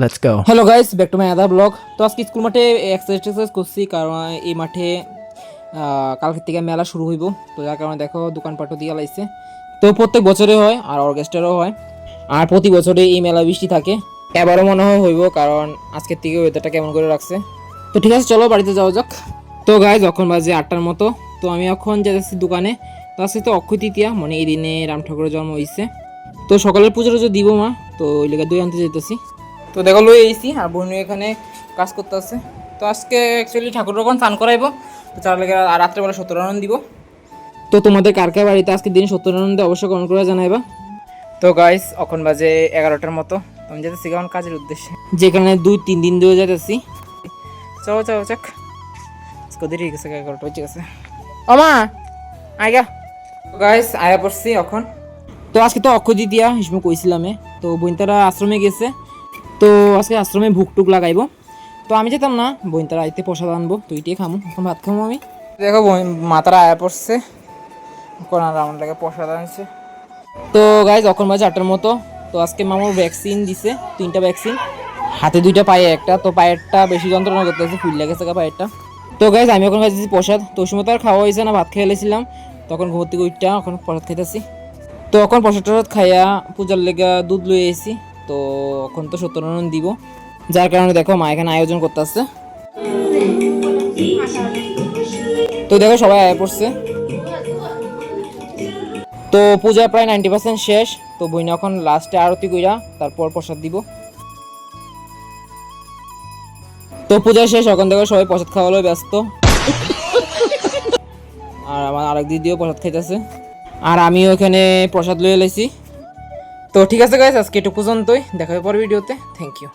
Let's go. Hello guys, back to my other blog. তো আজকে school মাঠে exercise করছি, কারণ এই মাঠে কালকের থেকে মেলা শুরু হইব। তো যার কারণে দেখো দোকানপাটও দিয়ে লাইছে। তো প্রত্যেক বছরে হয় আর অর্কেস্ট্রারও হয়, আর প্রতি বছরে এই মেলা বৃষ্টি থাকে। এবারও মনে হয় হইব, কারণ আজকের থেকে ওয়েদারটা কেমন করে রাখছে। তো ঠিক আছে, চলো বাড়িতে যাওয়া যাক। তো গাইস, এখন বাজে 8টার মতো। তো আমি এখন যাচ্ছি দোকানে। তো আজকে তো অক্ষয় তৃতীয়া, মানে এই দিনে রাম ঠাকুরের জন্ম হয়েছে। তো সকালের পুজোর যে দিব মা, তো ওই লেগে দই আনতে যেতেছি। তো দেখো লই এসি, আর বোন এখানে কাজ করতে আছে। তো আজকে অ্যাকচুয়ালি ঠাকুর যখন স্নান করাইবো, তো তার লেগে আর রাত্রেবেলা সত্যনারায়ণ দিব। তো তোমাদের কার কার বাড়িতে আজকে দিন সত্যনারায়ণ দিয়ে অবশ্যই কমেন্ট করে জানাইবা। তো গাইস, এখন বাজে 11টার মতো। তো আমি যেতেছি কেমন কাজের উদ্দেশ্যে, যেখানে 2-3 দিন ধরে যেতেছি। চাও চাও চাক দেরি হয়ে গেছে, 11টা বেজে গেছে। ওমা আইগা। গাইস আয়া পড়ছি এখন। তো আজকে তো অক্ষয় তৃতীয়া হিসেবে কইছিলাম। তো বোনতারা আশ্রমে গেছে। তো আজকে আশ্রমে ভুক টুক লাগাইবো। তো আমি যেতাম না, বোনতারা আইতে প্রসাদ আনবো, তো এটাই খামো। এখন ভাত খামো আমি। দেখো মাতারা আয়া পড়ছে, এখন আর আমার লাগে প্রসাদ আনছে। তো গাইজ এখন বাজে 8টার মতো। তো আজকে মামুর ভ্যাকসিন দিছে, 3টা ভ্যাকসিন, হাতে 2টা, পায়ে একটা। তো পায়েরটা বেশি যন্ত্রণা করতেছে, ফুল লেগেছে পায়েরটা। তো গাইজ আমি এখন খাইতেছি প্রসাদ। তো ওই সময় তো আর খাওয়া হয়েছে না, ভাত খেয়েছিলাম। তখন ঘুমোর থেকে উঠটা এখন প্রসাদ খাইতেছি। তো এখন প্রসাদ টসাদ খাইয়া পূজার লেগা দুধ লই এসি। তো এখন তো সত্যনারায়ণ দিব, যার কারণে দেখো মা এখানে আয়োজন করতেছে। তো দেখো সবাই আয়া পড়ছে। তো পূজা প্রায় 90% শেষ। তো বইনা এখন লাস্টে আরতি কইরা তারপর প্রসাদ দিব। তো পূজা শেষ, এখন দেখো সবাই প্রসাদ খাওয়ালো ব্যস্ত। আর আমার আরেক দিদিও প্রসাদ খাইতেছে, আর আমিও এখানে প্রসাদ লইয়া লাইছি। তো ঠিক আছে গাইস, আজকে এটুকু পর্যন্তই। দেখা হবে পরের ভিডিওতে। Thank you.